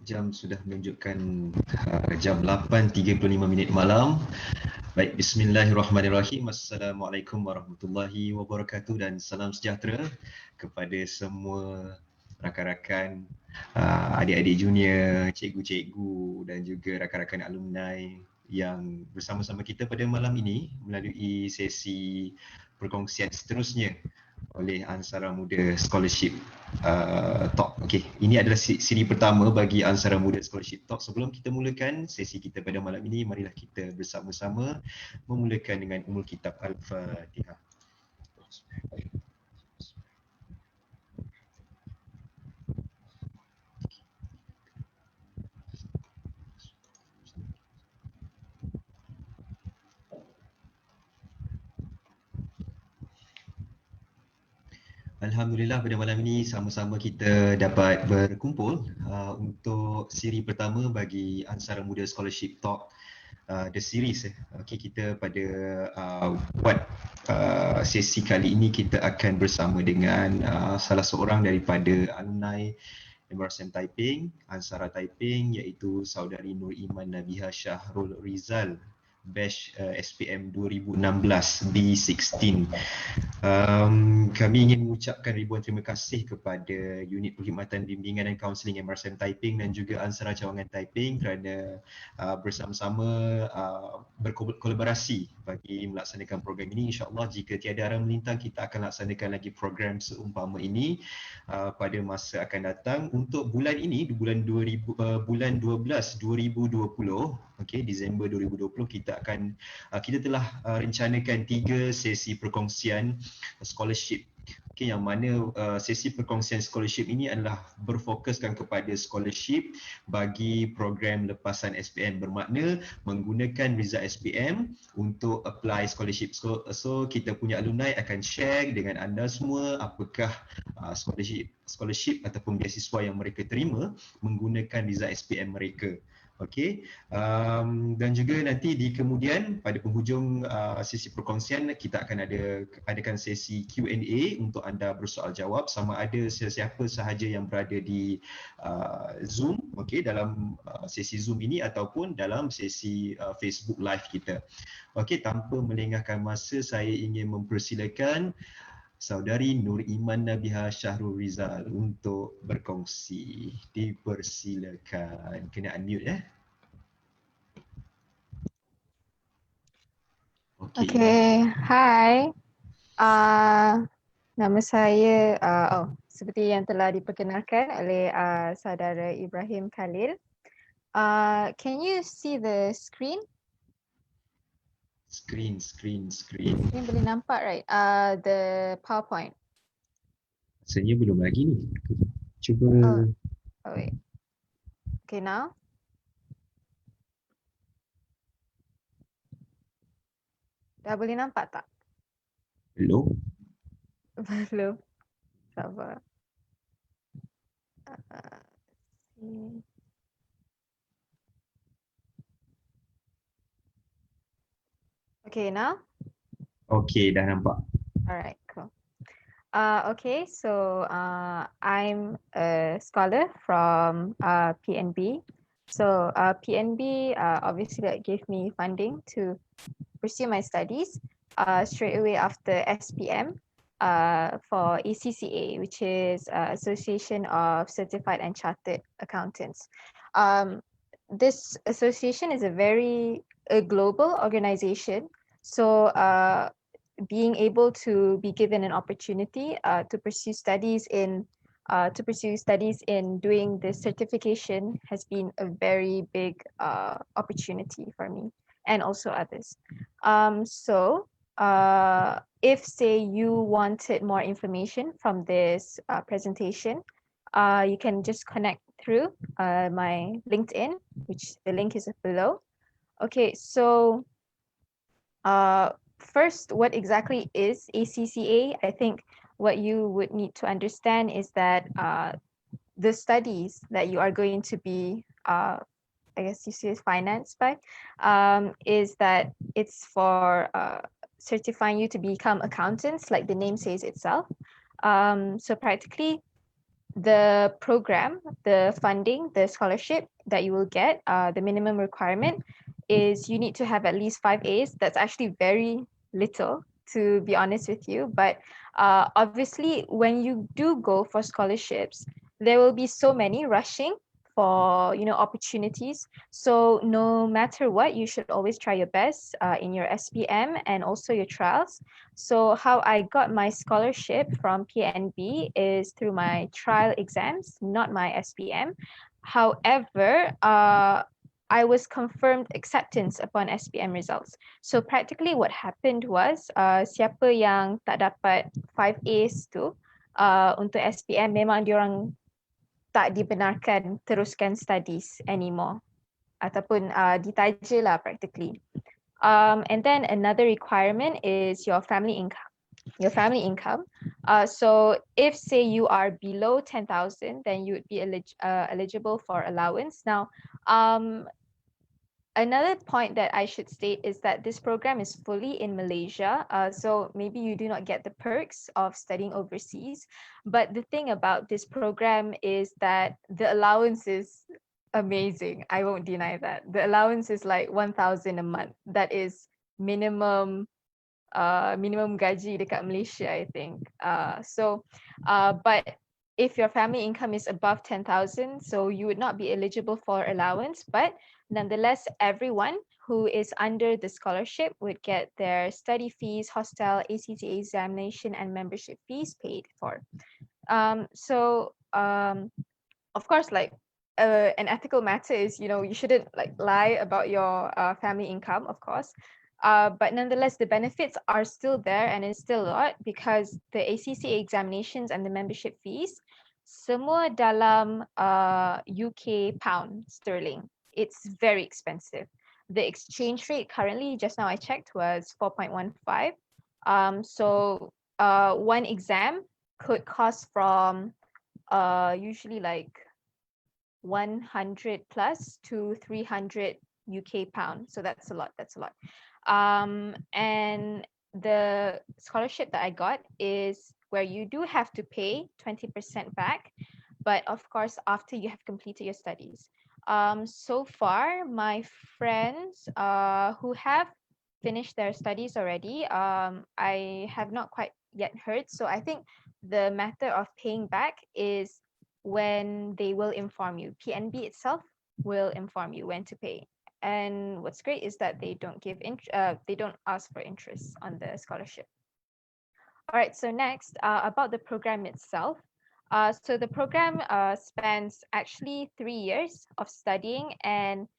Jam sudah menunjukkan jam 8.35 malam. Baik, bismillahirrahmanirrahim. Assalamualaikum warahmatullahi wabarakatuh dan salam sejahtera kepada semua rakan-rakan, adik-adik junior, cikgu-cikgu dan juga rakan-rakan alumni yang bersama-sama kita pada malam ini melalui sesi perkongsian seterusnya oleh ANSARA Muda Scholarship Talk. Okey, ini adalah siri pertama bagi ANSARA Muda Scholarship Talk. Sebelum kita mulakan sesi kita pada malam ini, marilah kita bersama-sama memulakan dengan Ummul Kitab Al-Fatihah. Alhamdulillah pada malam ini sama-sama kita dapat berkumpul untuk siri pertama bagi ANSARA Muda Scholarship Talk, the series. Okay, kita pada buat sesi kali ini kita akan bersama dengan salah seorang daripada alumni MRSM Taiping, ANSARA Taiping, iaitu saudari Nur Iman Nabeeha Syahrul Rizal, batch SPM 2016 B16. Kami ingin mengucapkan ribuan terima kasih kepada Unit Perkhidmatan Bimbingan dan Kaunseling MRSM Taiping dan juga ANSARA Cawangan Taiping kerana bersama-sama berkolaborasi bagi melaksanakan program ini. InsyaAllah jika tiada arah melintang, kita akan laksanakan lagi program seumpama ini pada masa akan datang. Untuk bulan ini, bulan 12 2020, okay, Disember 2020, kita telah rencanakan 3 sesi perkongsian scholarship. Okay, yang mana sesi perkongsian scholarship ini adalah berfokuskan kepada scholarship bagi program lepasan SPM, bermakna menggunakan visa SPM untuk apply scholarship. So kita punya alumni akan share dengan anda semua apakah scholarship ataupun beasiswa yang mereka terima menggunakan visa SPM mereka. Okey, dan juga nanti di kemudian pada penghujung sesi perkongsian kita akan adakan sesi Q&A untuk anda bersoal jawab sama ada sesiapa sahaja yang berada di Zoom, okey, dalam sesi Zoom ini ataupun dalam sesi Facebook Live kita. Okey, tanpa melengahkan masa, saya ingin mempersilakan saudari Nur Iman Nabeeha Syahrul Rizal untuk berkongsi. Dipersilakan. Kena unmute . Okay, hi. Nama saya, seperti yang telah diperkenalkan oleh saudara Ibrahim Khalil. Can you see the screen? Screen. Ini boleh nampak, right? The PowerPoint. Rasanya belum lagi ni. Cuba. Oh wait. Okay, now. Dah boleh nampak tak? Belum. Belum. Sabar. Okay, now? Okay, dah nampak. Alright, cool. Okay, so I'm a scholar from PNB. So PNB obviously that gave me funding to pursue my studies straight away after SPM for ACCA, which is Association of Certified and Chartered Accountants. This association is a global organization. So being able to be given an opportunity to pursue studies in doing this certification has been a very big opportunity for me and also others. So if say you wanted more information from this presentation, you can just connect through my LinkedIn, which the link is below. Okay, so first, what exactly is ACCA? I think what you would need to understand is that the studies that you are going to be, I guess you say financed by, is that it's for certifying you to become accountants, like the name says itself. So practically, the program, the funding, the scholarship that you will get, the minimum requirement is you need to have at least 5 A's. That's actually very little, to be honest with you. But obviously, when you do go for scholarships, there will be so many rushing for opportunities. So no matter what, you should always try your best in your SPM and also your trials. So how I got my scholarship from PNB is through my trial exams, not my SPM. However, I was confirmed acceptance upon SPM results. So practically what happened was, siapa yang tak dapat 5 A's tu untuk SPM, memang diorang tak dibenarkan teruskan studies anymore. Ataupun ditaja lah practically. And then another requirement is your family income. So if say you are below 10,000, then you would be eligible for allowance. Now, another point that I should state is that this program is fully in Malaysia. So maybe you do not get the perks of studying overseas. But the thing about this program is that the allowance is amazing. I won't deny that. The allowance is like 1,000 a month. That is minimum gaji dekat Malaysia, I think. But if your family income is above 10,000, so you would not be eligible for allowance. But nonetheless, everyone who is under the scholarship would get their study fees, hostel, ACCA examination, and membership fees paid for. Of course, like an ethical matter is, you shouldn't like lie about your family income, of course. But nonetheless, the benefits are still there and it's still a lot because the ACCA examinations and the membership fees, semua dalam UK pound sterling. It's very expensive. The exchange rate currently, just now I checked, was 4.15. So one exam could cost from usually like 100 plus to 300 UK pound. So that's a lot. And the scholarship that I got is where you do have to pay 20% back, but of course after you have completed your studies. So far, my friends who have finished their studies already, I have not quite yet heard. So I think the matter of paying back is when they will inform you. PNB itself will inform you when to pay. And what's great is that they don't they don't ask for interest on the scholarship. All right, so next, about the program itself. So the program spans actually 3 years of studying, and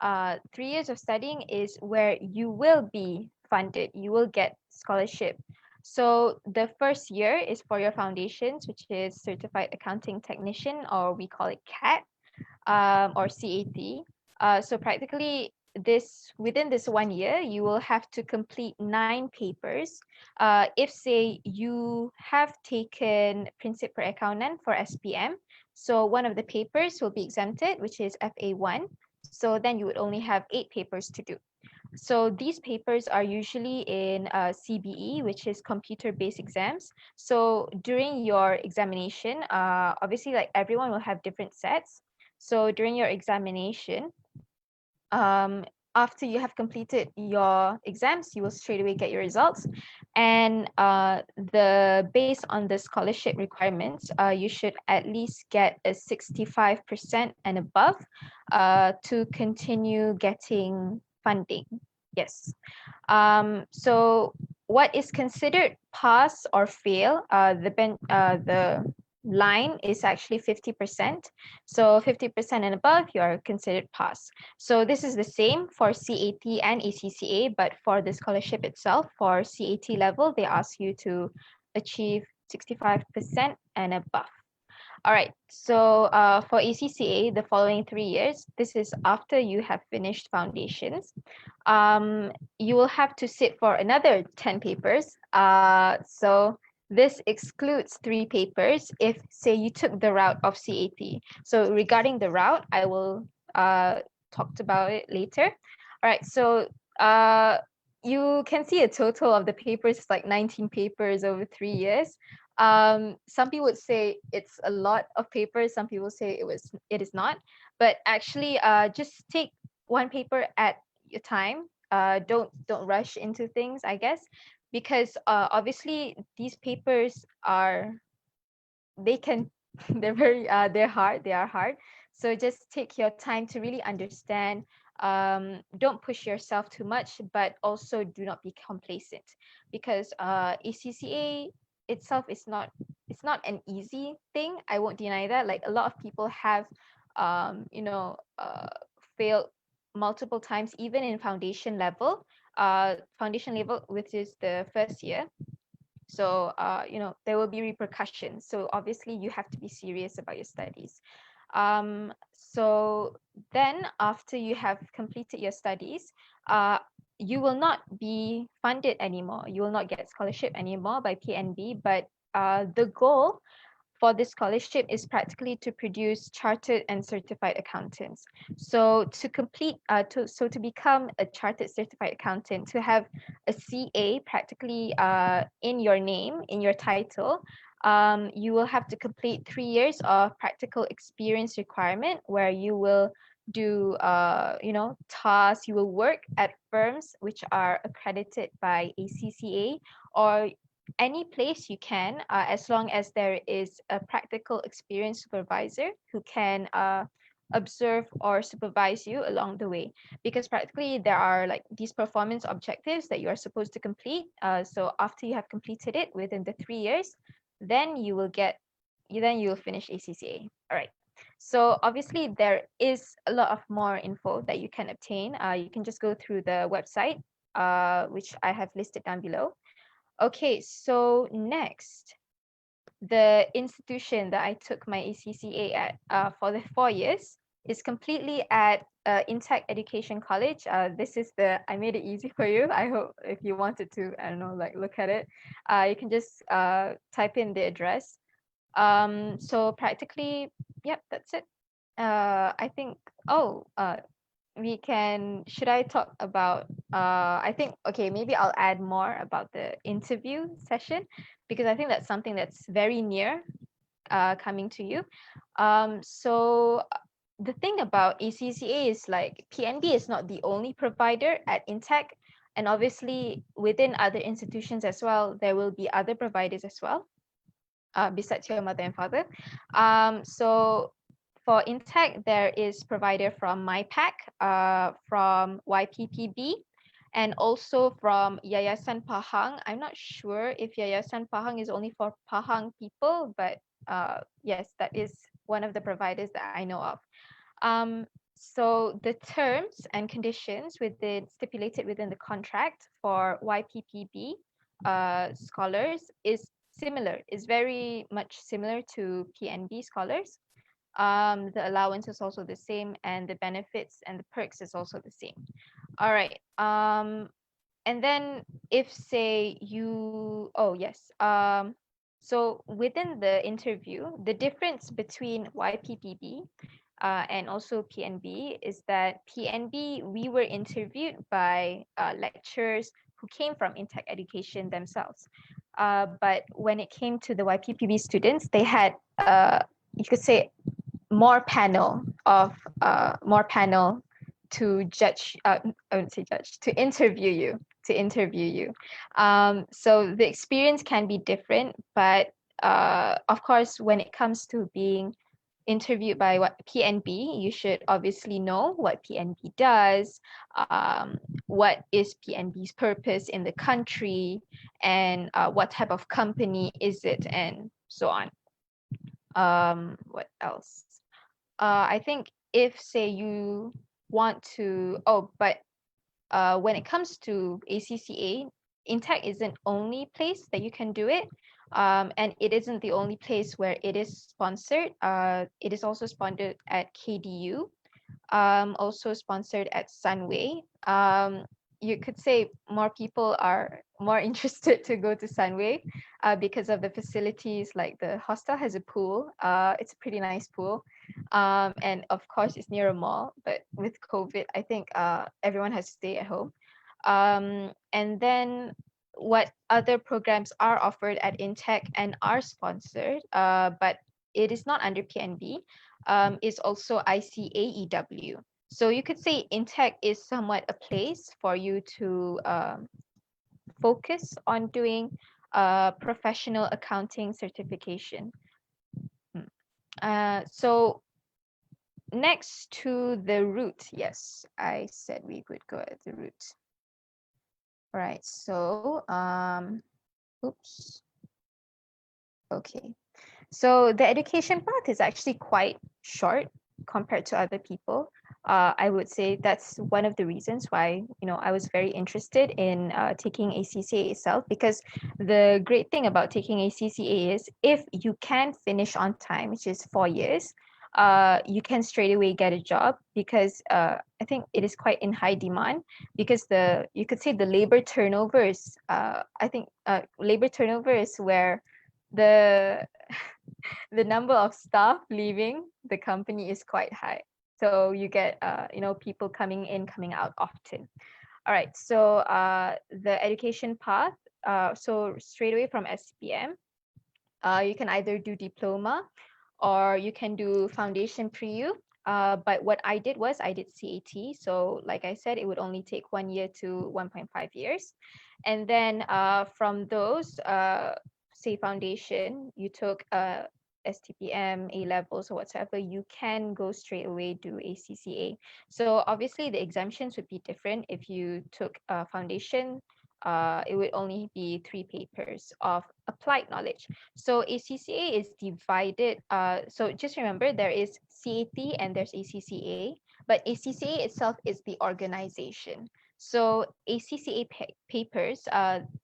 3 years of studying is where you will be funded. You will get scholarship. So the first year is for your foundations, which is Certified Accounting Technician, or we call it CAT, or CAT. So practically within this 1 year, you will have to complete 9 papers. If say you have taken Prinsip Perakaunan for SPM, so one of the papers will be exempted, which is FA1. So then you would only have 8 papers to do. So these papers are usually in CBE, which is computer-based exams. So during your examination, obviously like everyone will have different sets. So during your examination, after you have completed your exams, you will straight away get your results. And based on the scholarship requirements, you should at least get a 65% and above to continue getting funding. Yes. So what is considered pass or fail, the line is actually 50%. So 50% and above, you are considered pass. So this is the same for CAT and ACCA, but for the scholarship itself, for CAT level, they ask you to achieve 65% and above. All right, so for ACCA, the following 3 years, this is after you have finished foundations. You will have to sit for another 10 papers. So this excludes 3 papers if, say, you took the route of CAT. So regarding the route, I will talk about it later. All right, so you can see a total of the papers is like 19 papers over 3 years. Some people would say it's a lot of paper. Some people say it is not. But actually, just take one paper at a time. Don't rush into things, I guess, because obviously these papers are they can they are hard, so just take your time to really understand. Don't push yourself too much, but also do not be complacent, because ACCA itself is not, it's not an easy thing. I won't deny that. Like, a lot of people have you know failed multiple times, even in foundation level, which is the first year. So there will be repercussions, so obviously you have to be serious about your studies. So then after you have completed your studies, you will not be funded anymore, you will not get scholarship anymore by PNB, but the goal for this scholarship is practically to produce chartered and certified accountants. So to become a chartered certified accountant, to have a CA practically in your name, in your title, you will have to complete 3 years of practical experience requirement, where you will do tasks. You will work at firms which are accredited by ACCA, or any place you can, as long as there is a practical experience supervisor who can observe or supervise you along the way. Because practically there are like these performance objectives that you are supposed to complete. So after you have completed it within the 3 years, then you will finish ACCA. All right. So obviously there is a lot of more info that you can obtain. You can just go through the website, which I have listed down below. Okay, so next, the institution that I took my ACCA at for the 4 years is completely at Intact Education College. This is I made it easy for you. I hope if you wanted to, I don't know, like look at it, you can just type in the address. So practically, yep, that's it. I think, should I talk about, I think, okay, maybe I'll add more about the interview session, because I think that's something that's very near coming to you. So the thing about ACCA is, like, PNB is not the only provider at Intact, and obviously within other institutions as well, there will be other providers as well, besides your mother and father. So for Intact, there is provider from MyPac, from YPPB, and also from Yayasan Pahang. I'm not sure if Yayasan Pahang is only for Pahang people, but yes, that is one of the providers that I know of. So the terms and conditions stipulated within the contract for YPPB scholars is very much similar to PNB scholars. The allowance is also the same, and the benefits and the perks is also the same. All right. And then if say you, oh yes. So within the interview, the difference between YPPB and also PNB is that PNB, we were interviewed by lecturers who came from Intact Education themselves. But when it came to the YPPB students, they had, you could say, more panel to judge. I wouldn't say judge, to interview you. So the experience can be different, but of course, when it comes to being interviewed by PNB, you should obviously know what PNB does, what is PNB's purpose in the country, and what type of company is it, and so on. What else? I think if say you want to, when it comes to ACCA, Intact isn't only place that you can do it, and it isn't the only place where it is sponsored. It is also sponsored at KDU, also sponsored at Sunway. You could say more people are more interested to go to Sunway because of the facilities. Like, the hostel has a pool. It's a pretty nice pool, and of course it's near a mall. But with COVID, I think everyone has to stay at home. And then what other programs are offered at Intech and are sponsored, but it is not under PNB, is also ICAEW. So you could say Intech is somewhat a place for you to focus on doing professional accounting certification. So next to the root, yes, I said we would go at the root. All right, so oops. Okay. So the education path is actually quite short compared to other people. I would say that's one of the reasons why, I was very interested in taking ACCA itself, because the great thing about taking ACCA is if you can finish on time, which is 4 years, you can straight away get a job, because I think it is quite in high demand, because you could say the labor turnover is, I think labor turnover is where the the number of staff leaving the company is quite high. So you get, people coming in, coming out often. All right. So the education path. So straight away from SPM, you can either do diploma or you can do foundation pre-U. But what I did was I did CAT. So like I said, it would only take 1 year to 1.5 years. And then from those, say foundation, you took STPM, A levels, or whatever, you can go straight away do ACCA. So obviously the exemptions would be different. If you took foundation, it would only be 3 papers of applied knowledge. So ACCA is divided. So just remember, there is CAT and there's ACCA, but ACCA itself is the organization. So ACCA papers,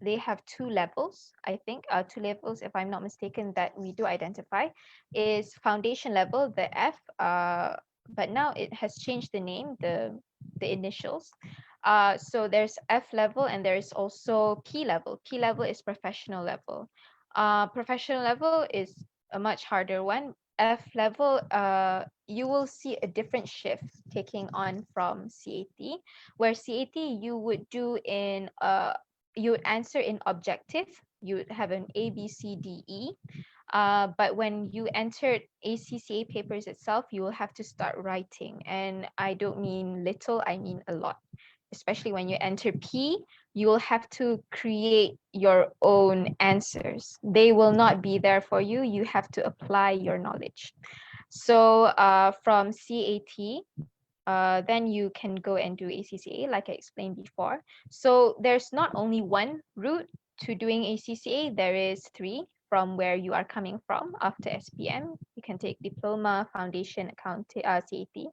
they have 2 levels, I think, 2 levels, if I'm not mistaken, that we do identify, is foundation level, the F, but now it has changed the name, the initials. So there's F level and there's also P level. P level is professional level. Professional level is a much harder one. F level, you will see a different shift taking on from CAT, where CAT you would do in, you would answer in objective. You would have an A, B, C, D, E. But when you entered ACCA papers itself, you will have to start writing. And I don't mean little, I mean a lot. Especially when you enter P, you will have to create your own answers. They will not be there for you. You have to apply your knowledge. So from CAT, then you can go and do ACCA, like I explained before. So there's not only one route to doing ACCA, there is 3 from where you are coming from after SPM. You can take diploma, foundation, accounting, CAT.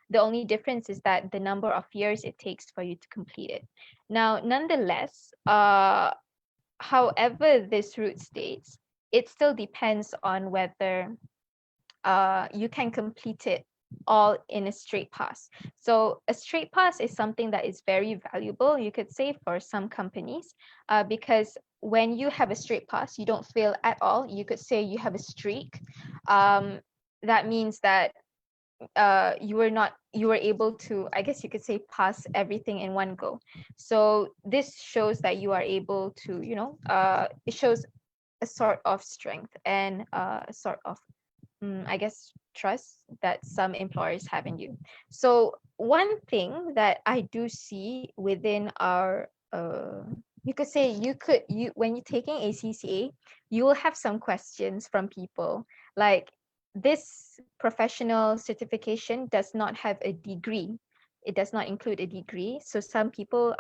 The only difference is that the number of years it takes for you to complete it. Now, nonetheless, however this route states, it still depends on whether you can complete it all in a straight pass. So a straight pass is something that is very valuable, you could say, for some companies, because when you have a straight pass, you don't fail at all. You could say you have a streak. That means that you were able to, I guess you could say, pass everything in one go. So this shows that you are able to, it shows a sort of strength and a sort of, I guess, trust that some employers have in you. So one thing that I do see within our, you could say, when you're taking ACCA, you will have some questions from people like, this professional certification does not have a degree. It does not include a degree. So some people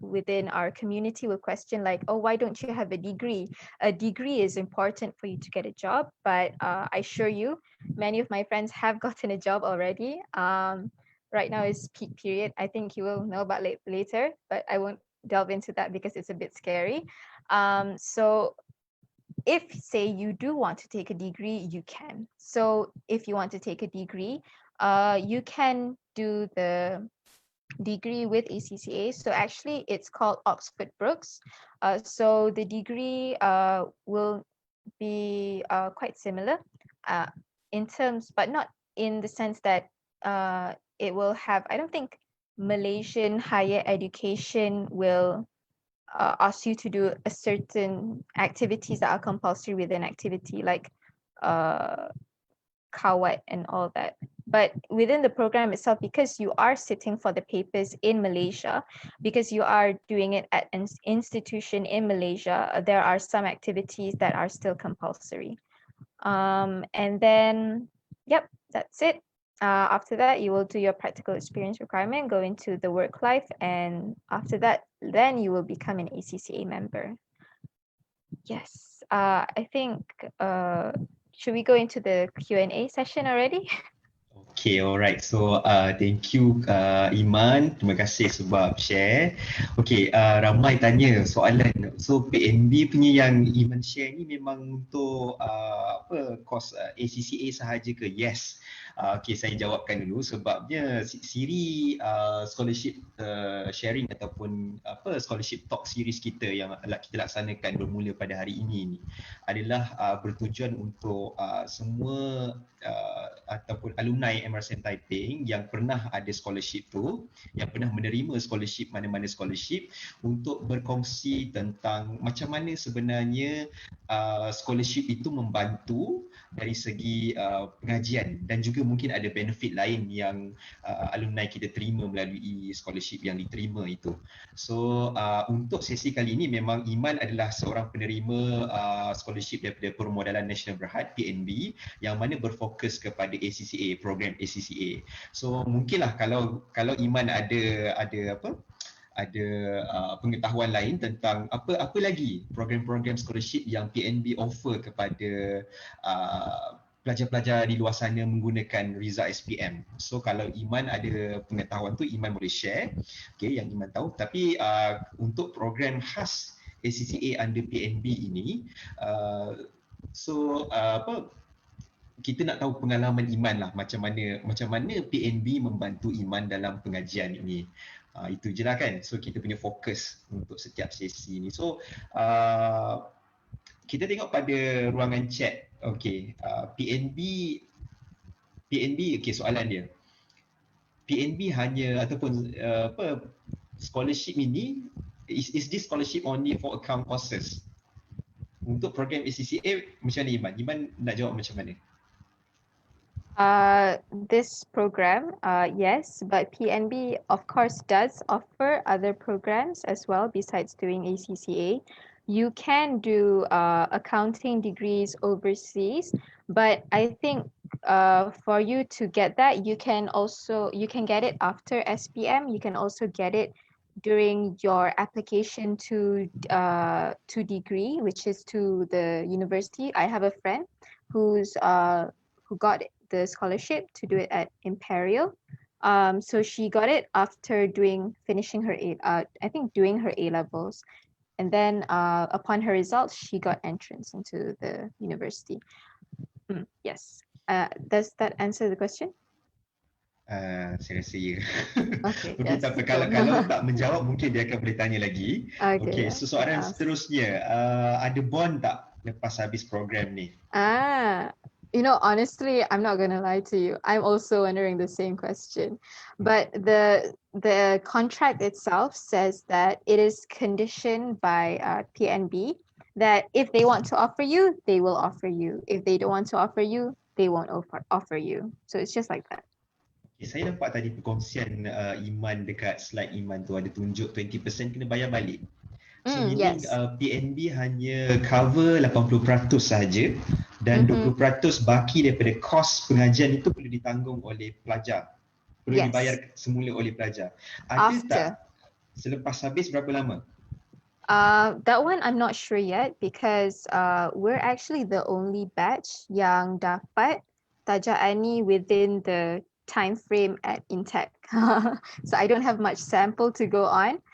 within our community will question like, oh, why don't you have a degree? A degree is important for you to get a job, but I assure you, many of my friends have gotten a job already. Right now is peak period. I think you will know about later, but I won't delve into that because it's a bit scary. So if, say, you do want to take a degree, you can. So if you want to take a degree, you can do the degree with ACCA. So actually it's called Oxford Brookes. So the degree will be quite similar in terms, but not in the sense that it will have, I don't think Malaysian higher education will ask you to do a certain activities that are compulsory within activity, like kawat and all that. But within the program itself, because you are sitting for the papers in Malaysia, because you are doing it at an institution in Malaysia, there are some activities that are still compulsory. And then, yep, that's it. After that, you will do your practical experience requirement, go into the work life, and after that, then you will become an ACCA member. Yes, I think, should we go into the Q&A session already? Okay, alright. So, thank you Iman. Terima kasih sebab share. Okay, ramai tanya soalan. So, PNB punya yang Iman share ni memang untuk course ACCA sahaja ke? Yes. Okay, saya jawabkan dulu sebabnya siri scholarship sharing ataupun scholarship talk series kita yang kita laksanakan bermula pada hari ini ni adalah bertujuan untuk semua ataupun alumni MRSM Taiping yang pernah ada scholarship tu, yang pernah menerima scholarship mana-mana scholarship, untuk berkongsi tentang macam mana sebenarnya scholarship itu membantu dari segi pengajian dan juga mungkin ada benefit lain yang alumni kita terima melalui scholarship yang diterima itu. So untuk sesi kali ini memang Iman adalah seorang penerima scholarship daripada Permodalan Nasional Berhad PNB yang mana berfokus kepada ACCA, program ACCA. So mungkinlah kalau Iman ada pengetahuan lain tentang apa lagi program-program scholarship yang PNB offer kepada pelajar-pelajar di luar sana menggunakan Rizal SPM. So kalau Iman ada pengetahuan tu, Iman boleh share, okay, yang Iman tahu. Tapi untuk program khas ACCA under PNB ini, kita nak tahu pengalaman Iman lah, macam mana PNB membantu Iman dalam pengajian ini. Itu je lah kan. So kita punya fokus untuk setiap sesi ni. So kita tengok pada ruangan chat. Okay, PNB okay, soalan dia. PNB hanya ataupun scholarship ini, is this scholarship only for account courses? Untuk program ACCA macam mana Iman? Iman nak jawab macam mana? This program, yes, but PNB of course does offer other programs as well besides doing ACCA. You can do accounting degrees overseas, but I think for you to get that, you can get it after SPM. You can also get it during your application to degree, which is to the university. I have a friend who got the scholarship to do it at Imperial. So she got it after finishing her doing her A levels, and then upon her results, she got entrance into the university. Yes. Does that answer the question? Saya rasa ya. Okay, Okay, yes. tapi kalau tak menjawab mungkin dia akan boleh tanya lagi. Okay, so soalan seterusnya, ada bond tak lepas habis program ni? Honestly, I'm not gonna lie to you. I'm also wondering the same question. But the contract itself says that it is conditioned by PNB that if they want to offer you, they will offer you. If they don't want to offer you, they won't offer you. So it's just like that. Okay, saya nampak tadi perkongsian Iman dekat slide Iman tu ada tunjuk 20% kena bayar balik. So meaning Yes. PNB hanya cover 80% sahaja dan 20% baki daripada kos pengajian itu perlu ditanggung oleh pelajar. Perlu dibayar semula oleh pelajar. Ada tak selepas habis berapa lama? That one I'm not sure yet because we're actually the only batch yang dapat tajaan ni within the time frame at Intech. So I don't have much sample to go on.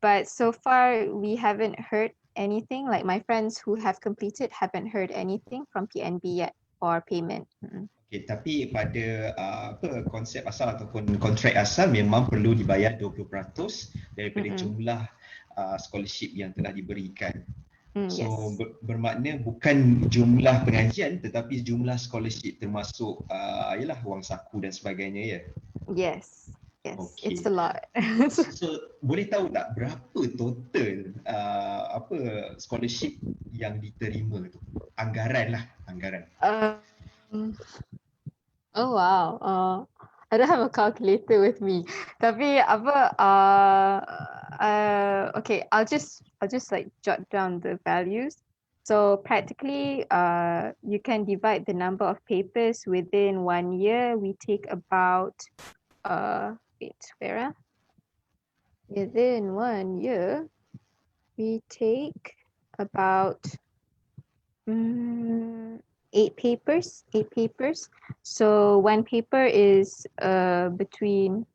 But so far we haven't heard anything. Like my friends who have completed haven't heard anything from PNB yet for payment. Okay, tapi pada konsep asal ataupun kontrak asal memang perlu dibayar 20% daripada jumlah scholarship yang telah diberikan. So bermakna bukan jumlah pengajian tetapi jumlah scholarship termasuk ialah wang saku dan sebagainya ya. Yes. Yes, it's Okay. a lot. So boleh tahu tak berapa total apa scholarship yang diterima tu? Anggaran lah, anggaran. um, oh wow. I don't have a calculator with me. Tapi apa okay, I'll just like jot down the values. So practically you can divide the number of papers within 1 year. We take about wait, where ah? Within 1 year we take about Mm, 8 papers. 8 papers. So one paper is between,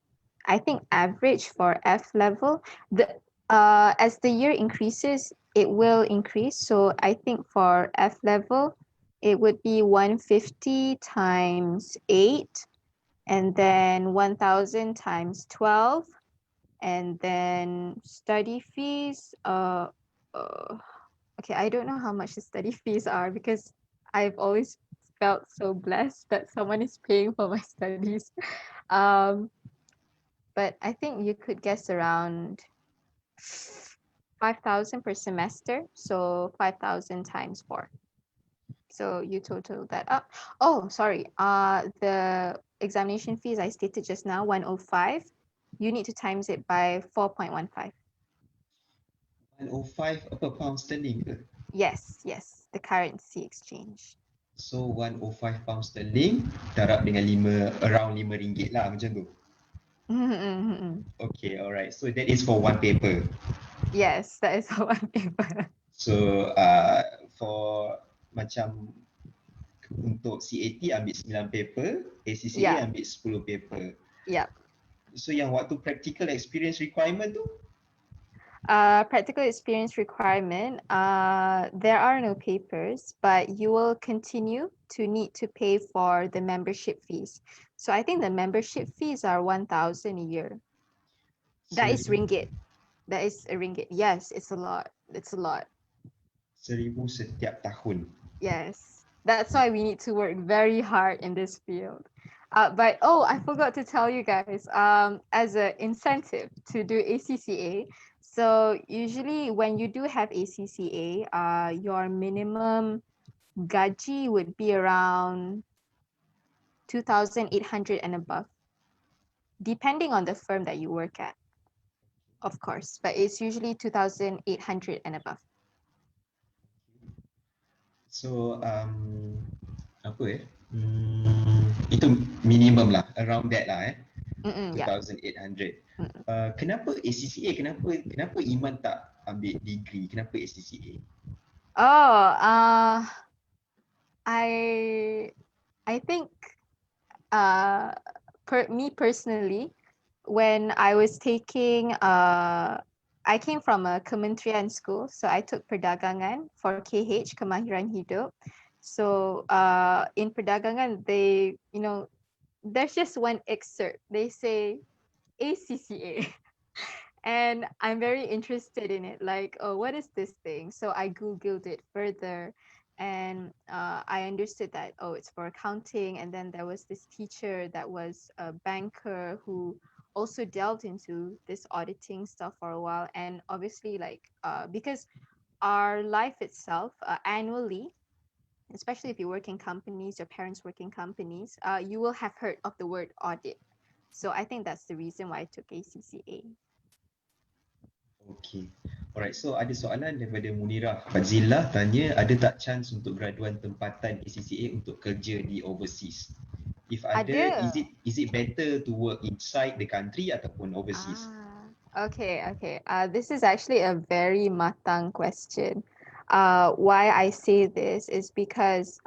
I think, average for F level. The as the year increases, it will increase. So I think for F level, it would be 150 times 8, and then 1,000 times 12, and then study fees. Okay, I don't know how much the study fees are because I've always felt so blessed that someone is paying for my studies. Um, but I think you could guess around 5,000 per semester. So 5,000 times 4. So you total that up. Oh, sorry. The examination fees I stated just now, 105. You need to times it by 4.15. 105 apa pound sterling ke? Yes, yes, the currency exchange. So 105 pound sterling darab dengan around RM5 lah macam tu. Okay, alright. So that is for one paper. Yes, that is for one paper. So for macam untuk CAT ambil 9 paper, ACCA Yeah. ambil 10 paper. Yeah. So yang waktu practical experience requirement tu? Practical experience requirement, there are no papers, but you will continue to need to pay for the membership fees. So I think the membership fees are 1,000 a year. That is ringgit. That is a ringgit. Yes, it's a lot. It's a lot. 1,000 setiap tahun. Yes. That's why we need to work very hard in this field. But I forgot to tell you guys, as an incentive to do ACCA, so usually when you do have ACCA, your minimum gaji would be around 2,800 and above, depending on the firm that you work at, of course, but it's usually 2,800 and above. So apa itu minimum lah, around that lah 2,800. Kenapa ACCA? Kenapa Iman tak ambil degree? Kenapa ACCA? I think me personally, when I was taking I came from a kementerian school, so I took perdagangan for KH, kemahiran hidup. So in perdagangan, they, there's just one excerpt. They say ACCA. And I'm very interested in it. Like, oh, what is this thing? So I Googled it further, and I understood that, oh, it's for accounting. And then there was this teacher that was a banker who also delved into this auditing stuff for a while. And obviously, like, because our life itself annually, especially if you work in companies, your parents work in companies, you will have heard of the word audit. So I think that's the reason why I took ACCA. Okay. Alright, so ada soalan daripada Munirah Fazila tanya, ada tak chance untuk graduan tempatan ACCA untuk kerja di overseas? If ada, is it better to work inside the country ataupun overseas? Okay. This is actually a very matang question. Why I say this is because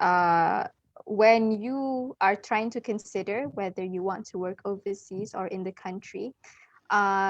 when you are trying to consider whether you want to work overseas or in the country,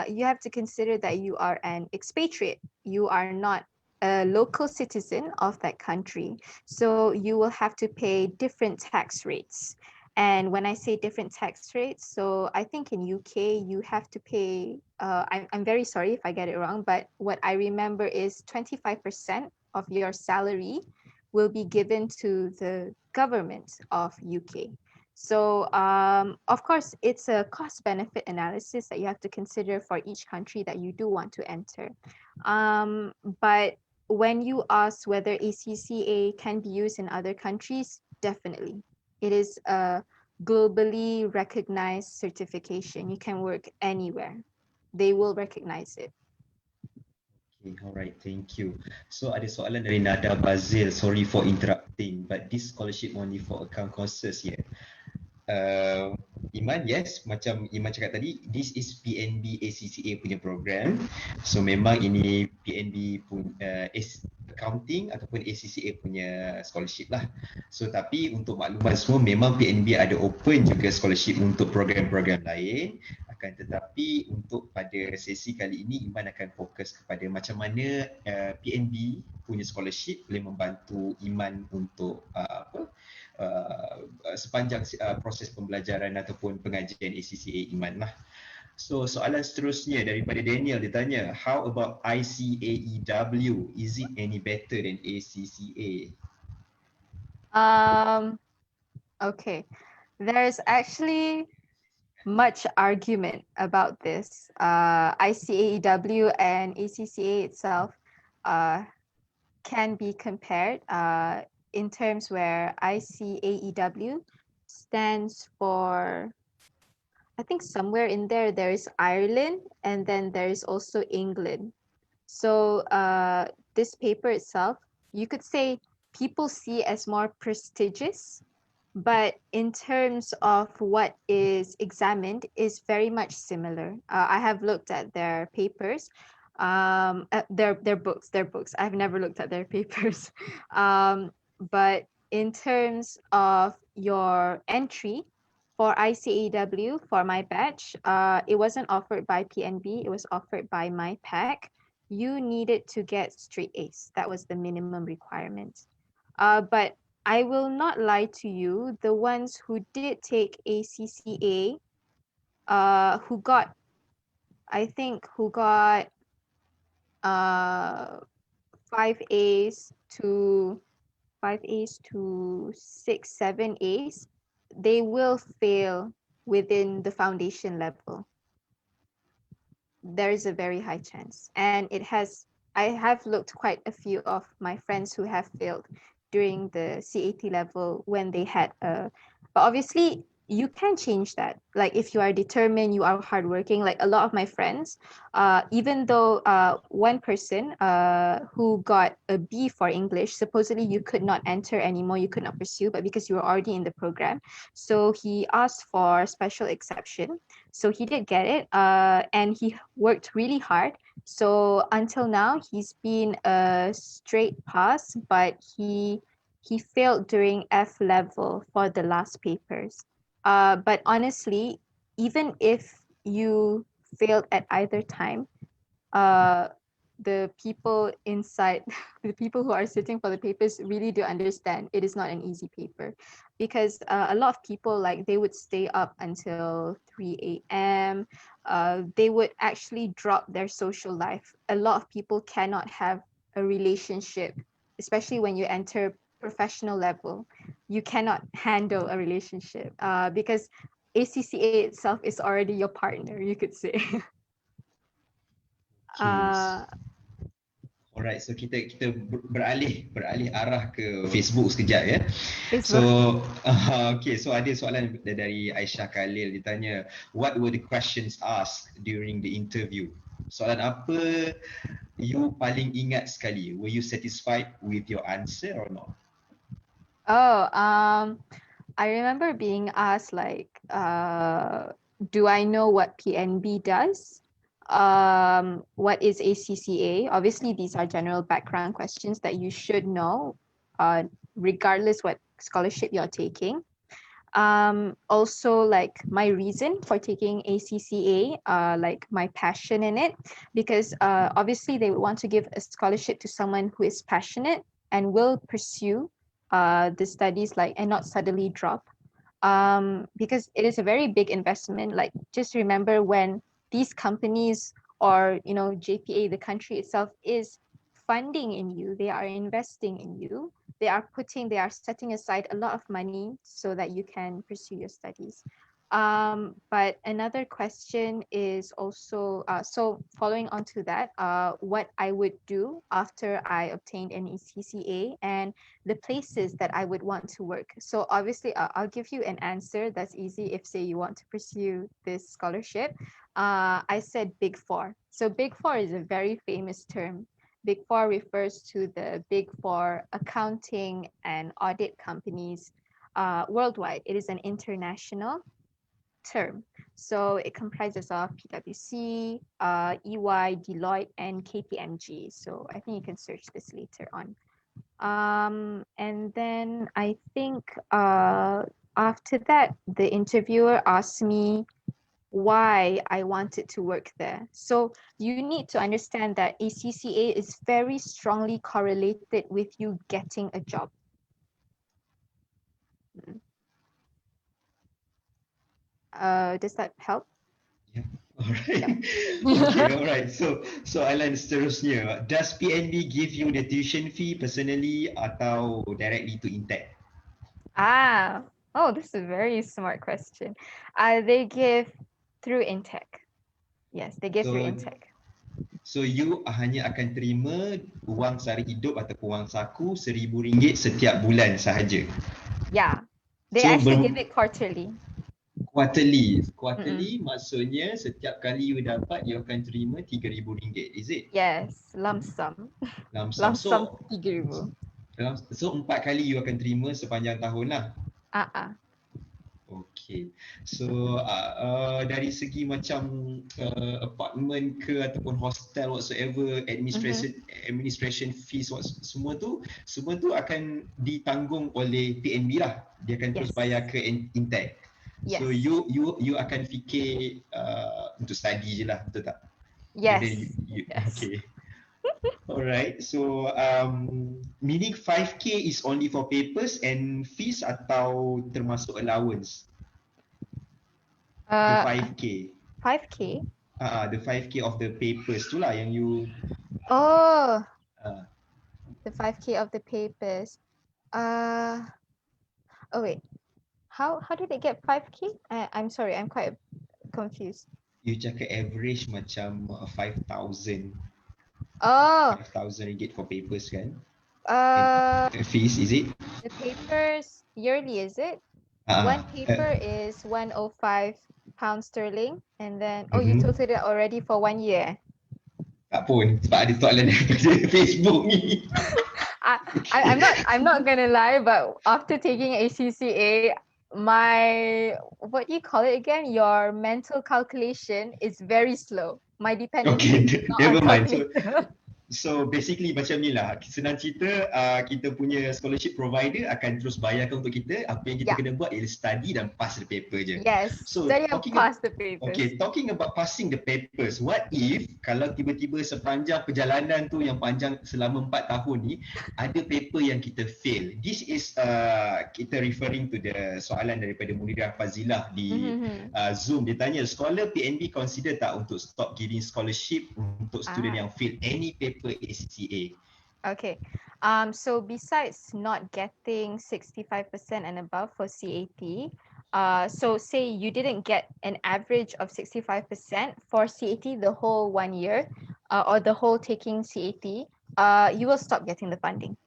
you have to consider that you are an expatriate. You are not a local citizen of that country. So you will have to pay different tax rates. And when I say different tax rates, so I think in UK, you have to pay, I'm very sorry if I get it wrong, but what I remember is 25% of your salary will be given to the government of UK. So of course, it's a cost benefit analysis that you have to consider for each country that you do want to enter. But when you ask whether ACCA can be used in other countries, definitely. It is a globally recognized certification. You can work anywhere. They will recognize it. Okay, alright, thank you. So ada soalan dari Nada Bazil, sorry for interrupting, but this scholarship only for account courses, yeah. Iman, yes, macam Iman cakap tadi, this is PNB ACCA punya program. So memang ini PNB punya accounting ataupun ACCA punya scholarship lah. So tapi untuk makluman semua, memang PNB ada open juga scholarship untuk program-program lain. Akan tetapi untuk pada sesi kali ini, Iman akan fokus kepada macam mana PNB punya scholarship boleh membantu Iman untuk sepanjang proses pembelajaran ataupun pengajian ACCA Iman lah. So soalan seterusnya daripada Daniel, dia tanya, how about ICAEW? Is it any better than ACCA? Okay. There's actually much argument about this. ICAEW and ACCA itself can be compared in terms where ICAEW stands for, I think somewhere in there is Ireland, and then there is also England. So this paper itself, you could say people see as more prestigious, but in terms of what is examined is very much similar. I have looked at their papers, their books. I've never looked at their papers. But in terms of your entry for ICAW, for my batch, it wasn't offered by PNB, it was offered by my pack. You needed to get straight A's. That was the minimum requirement. But I will not lie to you, the ones who did take ACCA, who got 5 A's to 6, 7 A's, they will fail within the foundation level. There is a very high chance. And I have looked quite a few of my friends who have failed during the CAT level when they had but obviously you can change that. Like if you are determined, you are hardworking, like a lot of my friends, even though one person who got a B for English, supposedly you could not enter anymore, you could not pursue, but because you were already in the program, so he asked for special exception. So he did get it, and he worked really hard. So until now, he's been a straight pass, but he failed during F level for the last papers. But honestly, even if you failed at either time, the people inside, the people who are sitting for the papers really do understand it is not an easy paper, because a lot of people, like, they would stay up until 3 a.m. They would actually drop their social life. A lot of people cannot have a relationship, especially when you enter professional level. You cannot handle a relationship because ACCA itself is already your partner, you could say. Alright, so kita beralih arah ke Facebook sekejap ya. Facebook. So okay, so ada soalan dari Aisyah Khalil, dia tanya, what were the questions asked during the interview? Soalan apa you paling ingat sekali? Were you satisfied with your answer or not? I remember being asked, like, do I know what PNB does? What is ACCA? Obviously, these are general background questions that you should know, regardless what scholarship you're taking. Also, like, my reason for taking ACCA, like my passion in it, because obviously they want to give a scholarship to someone who is passionate and will pursue the studies, like, and not suddenly drop, because it is a very big investment. Like, just remember when these companies, or JPA, the country itself, is funding in you, they are investing in you, they are setting aside a lot of money so that you can pursue your studies. But another question is also, so following on to that, what I would do after I obtained an ECCA and the places that I would want to work. So obviously, I'll give you an answer that's easy if, say, you want to pursue this scholarship. I said Big Four. So Big Four is a very famous term. Big Four refers to the Big Four accounting and audit companies worldwide. It is an international term. So it comprises of PwC, EY, Deloitte, and KPMG. So I think you can search this later on. And then I think after that, the interviewer asked me why I wanted to work there. So you need to understand that ACCA is very strongly correlated with you getting a job. Does that help? Yeah. Alright. Okay, alright. So soalan seterusnya, does PNB give you the tuition fee personally atau directly to Intech? Oh, this is a very smart question. They give through Intech. Yes, they give through Intech. So you hanya akan terima wang sara hidup ataupun wang saku RM1,000 setiap bulan sahaja. Yeah, they So actually give it quarterly. Quarterly maksudnya setiap kali you dapat, you akan terima RM3,000, is it? Yes, lump sum. Lump sum. Lump sum 3,000. So 4 kali you akan terima sepanjang tahun lah. Okay. So dari segi macam apartment ke ataupun hostel whatsoever, administration fees semua tu akan ditanggung oleh PNB lah. Dia akan terus bayar ke Intech. Yes. So you akan fikir untuk study je lah, betul tak? Yes. Yes. Okay. Alright, so meaning 5K is only for papers and fees atau termasuk allowance? The 5K. 5K? The 5K of the papers tu lah yang you... Oh, the 5K of the papers. Oh wait, how did they get 5K? I'm sorry, I'm quite confused. You cakap average macam 5,000. Oh. RM5,000 for papers kan? Fees, is it? The papers yearly, is it? One paper is 105 pounds sterling, and then you totaled it already for 1 year. Tak pun, sebab ada soalan daripada Facebook ni. I'm not gonna lie, but after taking ACCA, my, what do you call it again? Your mental calculation is very slow. My dependency is not never on mind. calculator. So basically macam ni lah, senang cerita, kita punya scholarship provider akan terus bayarkan untuk kita. Apa yang kita kena buat ialah study dan pass the paper je. Yes, so study and pass the papers. Okay, talking about passing the papers, what if kalau tiba-tiba sepanjang perjalanan tu yang panjang selama 4 tahun ni, ada paper yang kita fail? This is kita referring to the soalan daripada Munirah Fazilah di Zoom. Dia tanya, scholar PNB consider tak untuk stop giving scholarship untuk student yang fail any paper ACCA? Okay, so besides not getting 65% and above for CAT, so say you didn't get an average of 65% for CAT the whole 1 year, or the whole taking CAT, you will stop getting the funding.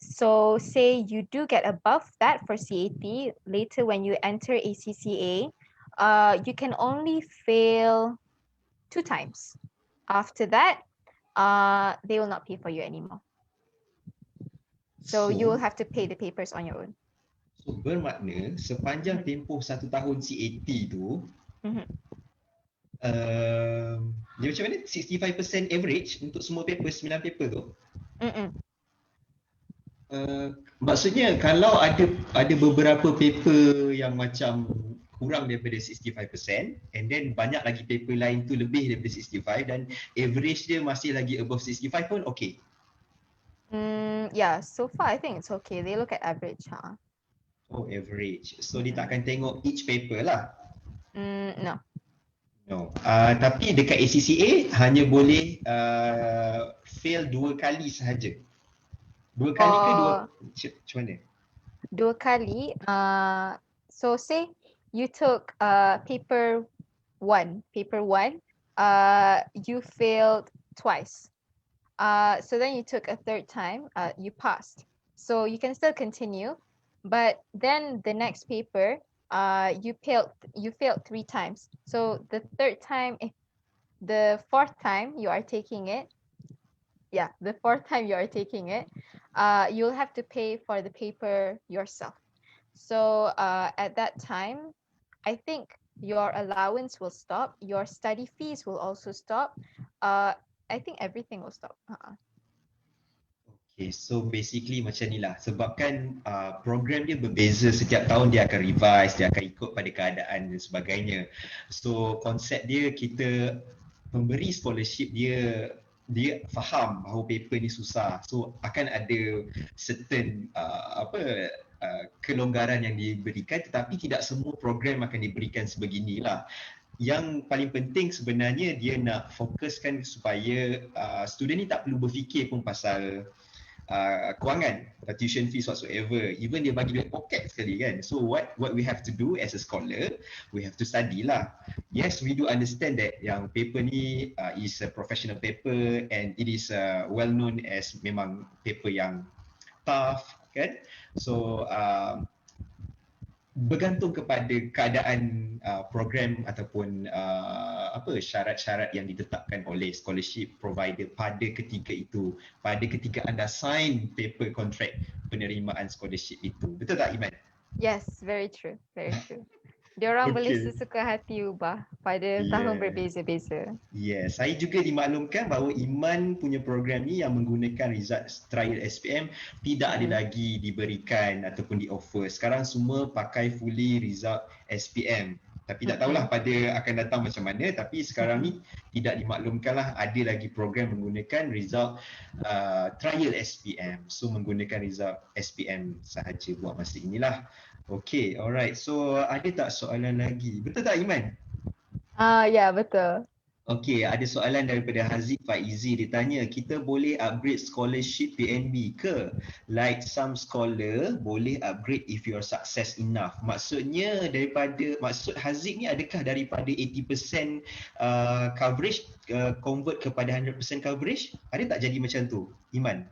So say you do get above that for CAT, later when you enter ACCA, you can only fail 2 times. After that, they will not pay for you anymore. So you will have to pay the papers on your own. So bermakna sepanjang tempoh 1 tahun CAT tu, dia macam mana? 65% average untuk semua paper, 9 paper tu? Maksudnya kalau ada beberapa paper yang macam kurang daripada 65% and then banyak lagi paper lain tu lebih daripada 65 dan average dia masih lagi above 65 pun okay? Yeah, so far I think it's okay. They look at average, huh? Oh, average. So dia tak akan tengok each paper lah? No. No. Tapi dekat ACCA hanya boleh fail 2 kali sahaja. 2 kali ke For 2 macam mana? 2 kali, so say you took paper one, you failed twice. So then you took a third time, you passed. So you can still continue, but then the next paper, you failed 3 times. So the fourth time you are taking it, you'll have to pay for the paper yourself. So at that time, I think your allowance will stop, your study fees will also stop. I think everything will stop. Okay, so basically macam ni lah. Sebabkan program dia berbeza setiap tahun, dia akan revise, dia akan ikut pada keadaan dan sebagainya. So konsep dia, kita pemberi scholarship dia faham bahawa paper ni susah. So akan ada certain kelonggaran yang diberikan, tetapi tidak semua program akan diberikan sebeginilah. Yang paling penting sebenarnya dia nak fokuskan supaya student ni tak perlu berfikir pun pasal kewangan, tuition fees whatsoever. Even dia bagi duit pocket sekali kan. So what we have to do as a scholar, we have to study lah. Yes, we do understand that yang paper ni is a professional paper and it is well known as memang paper yang tough kan. So bergantung kepada keadaan program ataupun syarat-syarat yang ditetapkan oleh scholarship provider pada ketika itu, pada ketika anda sign paper contract penerimaan scholarship itu. Betul tak Iman? Yes, very true, very true. Diorang boleh sesuka hati ubah pada tahun berbeza-beza. Yes, saya juga dimaklumkan bahawa Iman punya program ni yang menggunakan result trial SPM tidak ada lagi diberikan ataupun di-offer. Sekarang semua pakai fully result SPM. Tapi tak tahulah pada akan datang macam mana, tapi sekarang ni tidak dimaklumkanlah ada lagi program menggunakan result trial SPM. So menggunakan result SPM sahaja buat masa inilah. Okay, alright. So ada tak soalan lagi? Betul tak Iman? Ya, betul. Okay, ada soalan daripada Haziq Faizi. Dia tanya, kita boleh upgrade scholarship PNB ke? Like some scholar boleh upgrade if you're success enough. Maksudnya maksud Haziq ni adakah daripada 80% coverage convert kepada 100% coverage? Ada tak jadi macam tu, Iman?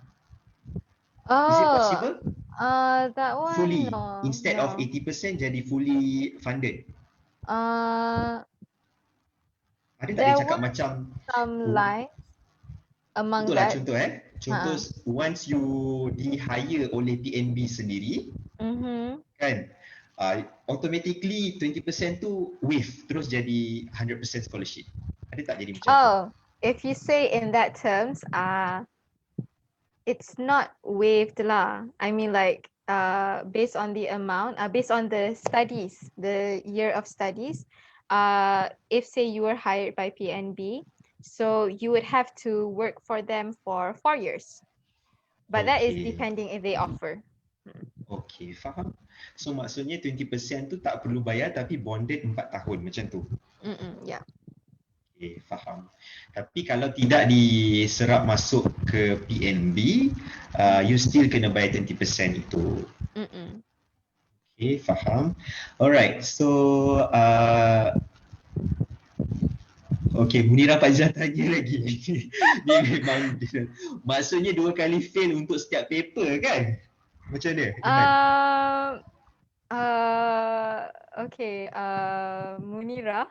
Is it possible? That one Fully, no. instead of 80% jadi fully funded. Ada tak dia cakap macam some lines among betul lah that. contoh once you di-hire oleh PNB sendiri kan, automatically 20% tu waive terus jadi 100% scholarship. Ada tak jadi macam tu? If you say in that terms, it's not waived lah. I mean like based on the amount, based on the studies, the year of studies, if say you were hired by PNB, so you would have to work for them for 4 years. But that is depending if they offer. Okay, faham. So maksudnya 20% tu tak perlu bayar tapi bonded 4 tahun macam tu. Yeah. Okay, faham. Tapi kalau tidak diserap masuk ke PNB, you still kena bayar 20% itu. Okay, faham. Alright, so okay, Munira Fazal tanya lagi. Dia memang maksudnya 2 kali fail untuk setiap paper kan? Macam mana? Okay, Munira,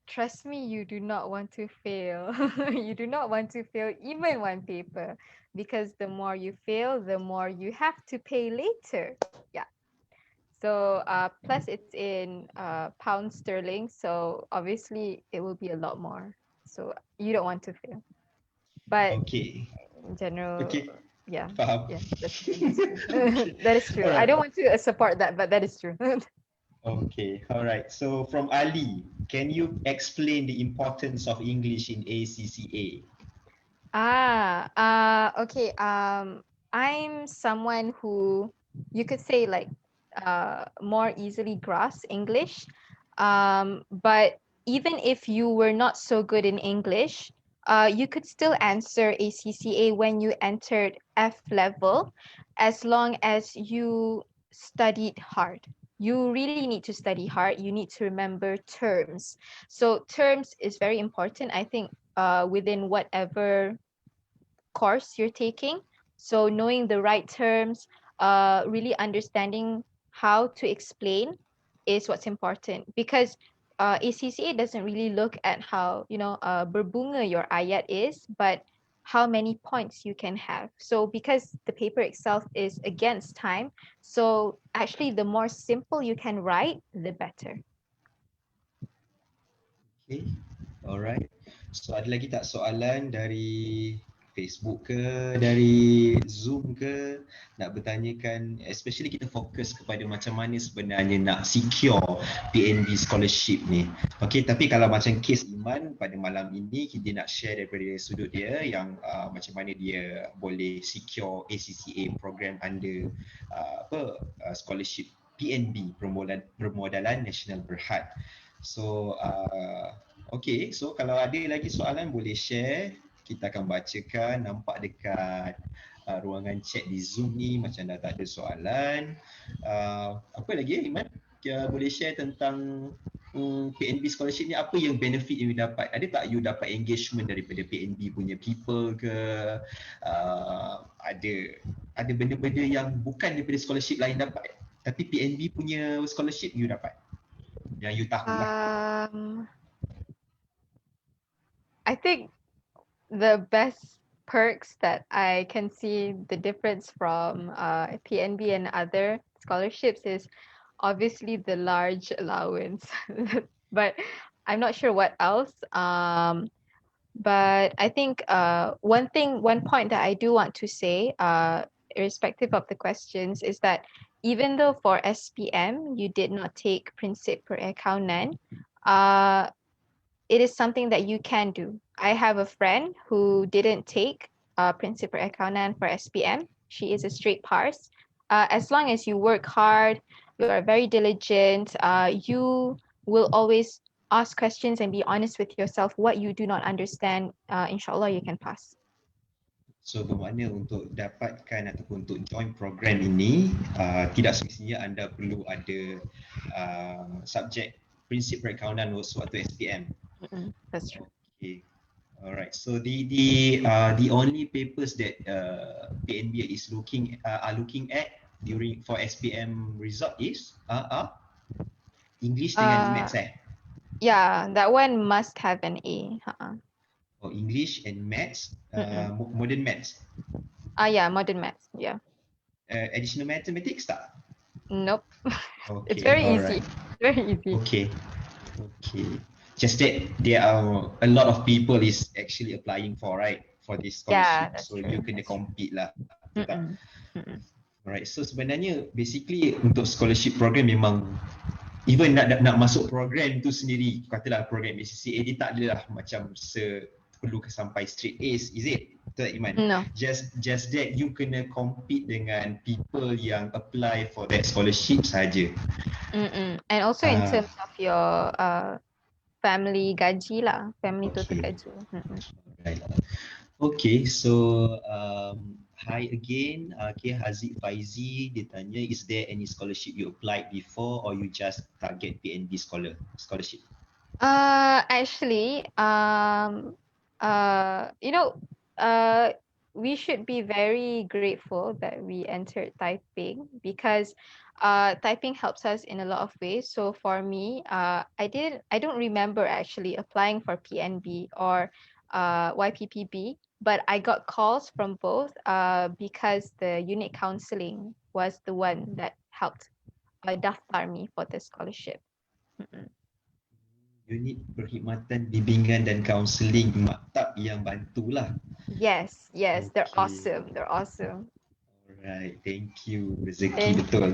trust me, you do not want to fail. You do not want to fail even one paper, because the more you fail, the more you have to pay later. Yeah. So plus it's in pound sterling, so obviously it will be a lot more. So you don't want to fail. But in general, yeah, faham. Yeah, that is true. Right. I don't want to support that, but that is true. Okay, alright. So from Ali, can you explain the importance of English in ACCA? Okay. I'm someone who you could say like more easily grasps English, but even if you were not so good in English, you could still answer ACCA when you entered F level, as long as you studied hard. You really need to study hard. You need to remember terms. So terms is very important, I think, within whatever course you're taking. So knowing the right terms, really understanding how to explain is what's important, because ACCA doesn't really look at how, berbunga your ayat is, but how many points you can have. So because the paper itself is against time, so actually the more simple you can write, the better. Okay, alright. So ada lagi tak soalan dari Facebook ke, dari Zoom ke, nak bertanyakan, especially kita fokus kepada macam mana sebenarnya nak secure PNB scholarship ni. Okay, tapi kalau macam kes Iman pada malam ini, dia nak share daripada sudut dia yang macam mana dia boleh secure ACCA program under scholarship PNB, Permodalan Nasional Berhad. So okay, so kalau ada lagi soalan boleh share, kita akan bacakan. Nampak dekat ruangan chat di Zoom ni macam dah tak ada soalan. Apa lagi Iman? Boleh share tentang PNB scholarship ni, apa yang benefit yang you dapat? Ada tak you dapat engagement daripada PNB punya people ke? Ada benda-benda yang bukan daripada scholarship lain dapat, tapi PNB punya scholarship you dapat? Yang you tahu lah. I think the best perks that I can see the difference from PNB and other scholarships is obviously the large allowance, but I'm not sure what else. But I think one point that I do want to say, irrespective of the questions, is that even though for SPM you did not take prinsip peraccountan, it is something that you can do. I have a friend who didn't take prinsip peraccountan for SPM. She is a straight pass. As long as you work hard, you are very diligent, you will always ask questions and be honest with yourself. What you do not understand, inshallah you can pass. So bermakna untuk dapatkan ataupun untuk join program ini, tidak semestinya anda perlu ada subjek prinsip perakaunan sewaktu SPM. That's true. Okay. Alright. So the only papers that PNB is looking at for SPM result is English dengan Maths Yeah, that one must have an A. Oh, English and Maths, modern Maths. Yeah, modern Maths. Yeah. Additional mathematics tak? Nope. Okay, it's very easy. Very easy. Okay. Just that there are a lot of people is actually applying for this scholarship. Yeah, so true. You kena compete lah. Alright. So sebenarnya basically untuk scholarship program memang even nak masuk program tu sendiri, katalah program ACCA, dia tak adalah macam perlu sampai straight A's, is it? Betul tak Iman? No. Just that you kena compete dengan people yang apply for that scholarship saja. And also in terms of your family gaji lah, family total gaji. Right. Okay, so hi again. Okay, Haziq Faizi dia tanya, is there any scholarship you applied before or you just target PNB scholarship? Actually, we should be very grateful that we entered typing, because typing helps us in a lot of ways. So for me, I don't remember actually applying for PNB or YPPB, but I got calls from both because the unit counselling was the one that helped daftar me for the scholarship. Unit perkhidmatan bimbingan dan kaunseling maktab yang bantulah. Yes, okay. They're awesome. Alright, thank you. Rezeki betul.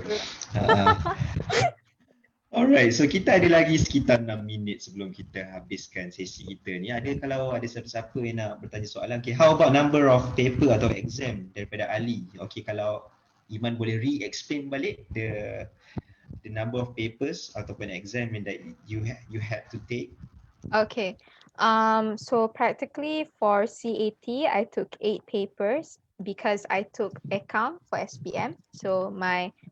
Alright, so kita ada lagi sekitar 6 minit sebelum kita habiskan sesi kita ni. Kalau ada siapa-siapa yang nak bertanya soalan, okay, how about number of paper atau exam daripada Ali? Okay, kalau Iman boleh re-explain balik the number of papers ataupun exam that you had to take. Okay. So practically for CAT, I took 8 papers because I took account for SPM. So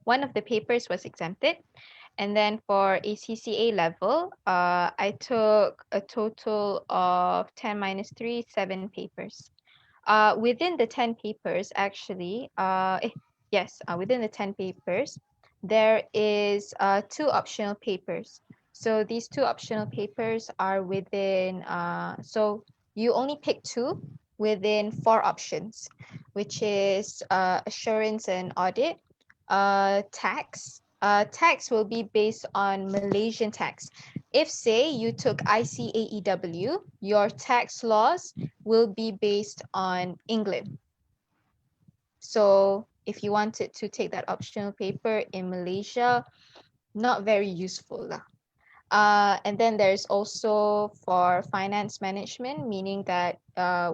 one of the papers was exempted. And then for ACCA level, I took a total of 10 minus 3, 7 papers. Within the 10 papers, actually, within the 10 papers, there is 2 optional papers. So these 2 optional papers are so you only pick 2 within 4 options, which is assurance and audit, tax. Tax will be based on Malaysian tax. If, say, you took ICAEW, your tax laws will be based on England. So if you wanted to take that optional paper in Malaysia, not very useful lah. And then there's also for finance management, meaning that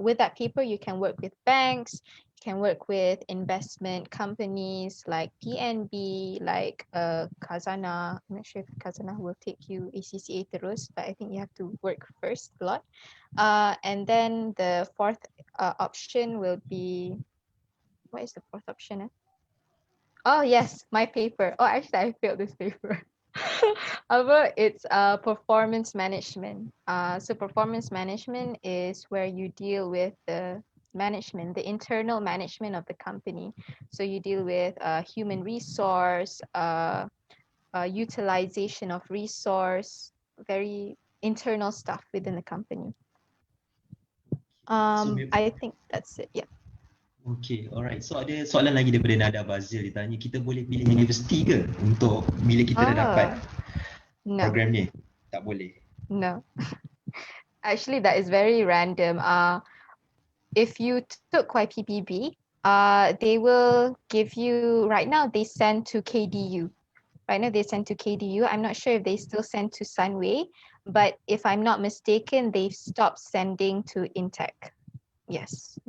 with that paper, you can work with banks, you can work with investment companies like PNB, like Khazanah. I'm not sure if Khazanah will take you ACCA terus, but I think you have to work first a lot. And then the fourth option will be, what is the fourth option? Oh yes, my paper. Oh, actually, I failed this paper. It's performance management. So performance management is where you deal with the management, the internal management of the company. So you deal with human resource, utilization of resource, very internal stuff within the company. I think that's it. Yeah. Okay, alright. So ada soalan lagi daripada Nada Bazil. Dia tanya, kita boleh pilih universiti ke untuk bila kita dah dapat No, program ni? Tak boleh. no. Actually, that is very random. If you took YPPB, they will give you, right now they send to KDU. Right now they send to KDU. I'm not sure if they still send to Sunway, but if I'm not mistaken, they've stopped sending to Intech. Yes.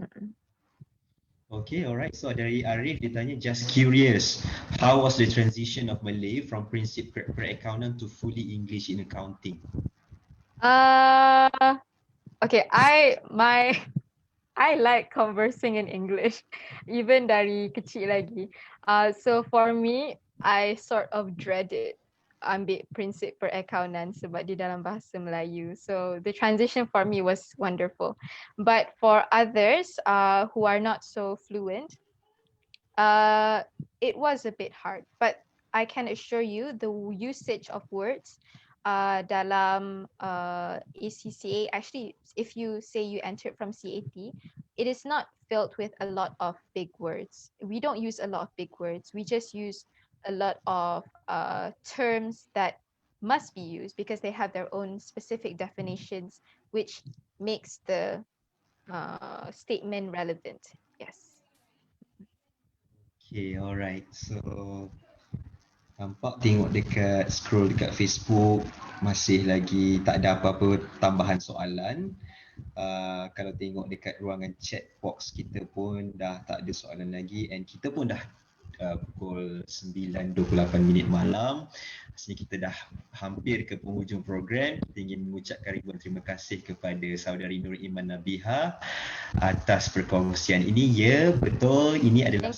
Okay, alright. So dari Arif, dia tanya, just curious, how was the transition of Malay from prinsip per-accountant to fully English in accounting? Okay, I like conversing in English, even dari kecil lagi. So for me, I sort of dreaded ambil prinsip per-accountant sebab di dalam bahasa Melayu. So the transition for me was wonderful. But for others who are not so fluent, it was a bit hard. But I can assure you the usage of words dalam ACCA, actually, if you say you entered from CAT, it is not filled with a lot of big words. We don't use a lot of big words. We just use a lot of terms that must be used because they have their own specific definitions, which makes the statement relevant. Yes. Okay, alright. So nampak tengok dekat scroll dekat Facebook masih lagi tak ada apa-apa tambahan soalan. Kalau tengok dekat ruangan chat box kita pun dah tak ada soalan lagi, and kita pun dah pukul 9.28 malam. Rasanya kita dah hampir ke penghujung program. Kita ingin mengucapkan ribuan terima kasih kepada saudari Nur Iman Nabeeha atas perkongsian ini. Ya, betul, ini adalah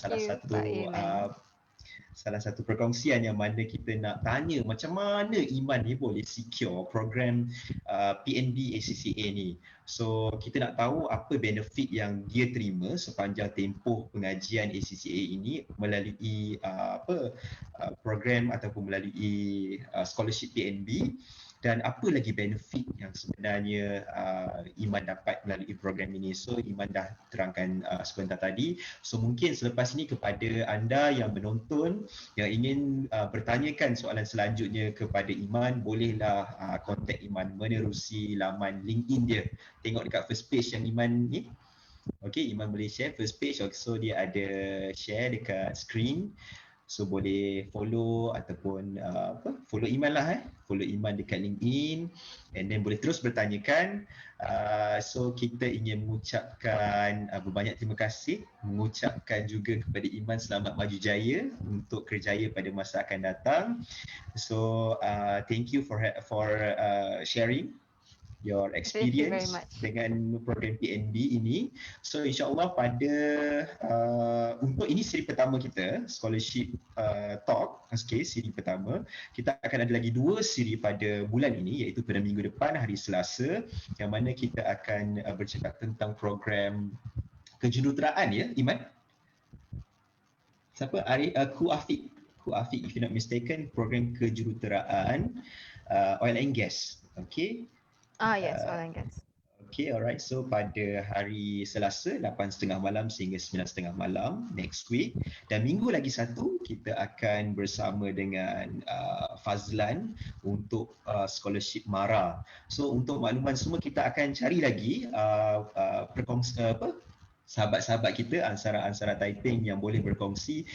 salah satu perkongsian yang mana kita nak tanya macam mana Iman ni boleh secure program PNB ACCA ni. So kita nak tahu apa benefit yang dia terima sepanjang tempoh pengajian ACCA ini melalui program ataupun melalui scholarship PNB, dan apa lagi benefit yang sebenarnya Iman dapat melalui program ini. So Iman dah terangkan sebentar tadi. So mungkin selepas ini kepada anda yang menonton yang ingin bertanyakan soalan selanjutnya kepada Iman, bolehlah kontak Iman menerusi laman LinkedIn dia. Tengok dekat first page yang Iman ni. Okay, Iman boleh share first page. So dia ada share dekat screen. So boleh follow ataupun follow Iman lah follow Iman dekat LinkedIn, and then boleh terus bertanyakan. So kita ingin mengucapkan berbanyak terima kasih, mengucapkan juga kepada Iman selamat maju jaya untuk kerjaya pada masa akan datang. So thank you for sharing. your Thank you very experience much. dengan program PNB ini. So insyaAllah pada untuk ini siri pertama kita, Scholarship Talk, okay, siri pertama. Kita akan ada lagi 2 siri pada bulan ini, iaitu pada minggu depan hari Selasa, yang mana kita akan bercakap tentang program kejuruteraan, ya Iman? Siapa? Ku Afiq, if you're not mistaken, program kejuruteraan oil and gas. Okay. Yes, oil and gas. Okay, alright. So pada hari Selasa 8.30 malam sehingga 9.30 malam next week, dan minggu lagi satu kita akan bersama dengan Fazlan untuk scholarship MARA. So untuk makluman semua, kita akan cari lagi sahabat-sahabat kita ANSARA Taiping yang boleh berkongsi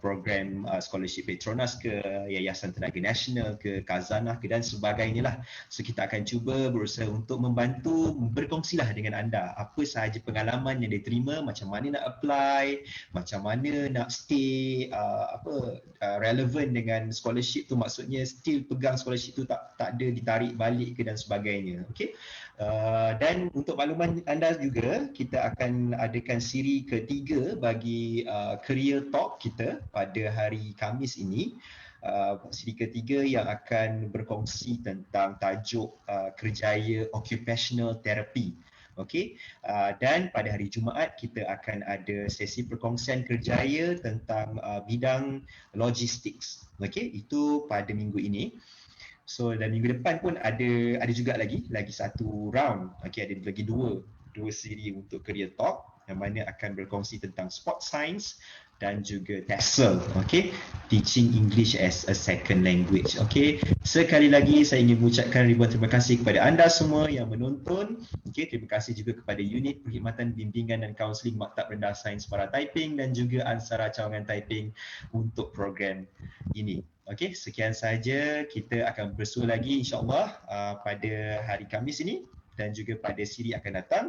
program scholarship Petronas ke, Yayasan Tenaga Nasional ke, Khazanah ke dan sebagainya lah. So kita akan cuba berusaha untuk membantu berkongsilah dengan anda apa sahaja pengalaman yang diterima, macam mana nak apply, macam mana nak stay relevant dengan scholarship tu, maksudnya still pegang scholarship tu, tak ada ditarik balik ke dan sebagainya. Okay. Dan untuk makluman anda juga, kita akan adakan siri ketiga bagi career talk kita pada hari Khamis ini. Siri ketiga yang akan berkongsi tentang tajuk kerjaya occupational therapy. Okey, dan pada hari Jumaat kita akan ada sesi perkongsian kerjaya tentang bidang logistics. Okey, itu pada minggu ini. So dan minggu depan pun ada juga lagi satu round. Okey, ada lagi dua siri untuk career talk yang mana akan berkongsi tentang sport science dan juga TESOL, okey, teaching English as a second language. Okey, sekali lagi saya ingin mengucapkan ribuan terima kasih kepada anda semua yang menonton. Okey, terima kasih juga kepada unit perkhidmatan bimbingan dan kaunseling Maktab Rendah Sains Para Taiping dan juga ANSARA Cawangan Taiping untuk program ini. Okey, sekian sahaja. Kita akan bersua lagi insya-Allah pada hari Khamis ini dan juga pada siri akan datang.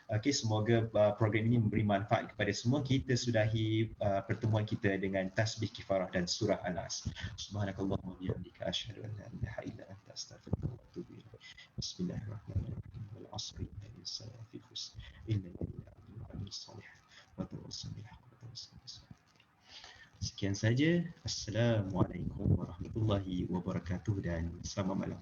Okey, semoga program ini memberi manfaat kepada semua. Kita sudahi pertemuan kita dengan tasbih kifarah dan surah An-Nas. Subhanakallahumma wa bihamdika asyhadu an la ilaha illa anta astaghfiruka wa atubu ilaik. Bismillahirrahmanirrahim. Wal 'asri innal insana lafi khusr illa alladhina amanu wa 'amilus shalihat wa tawassaw bil haqqi wa tawassaw bis sabr. Sekian saja. Assalamualaikum warahmatullahi wabarakatuh dan selamat malam.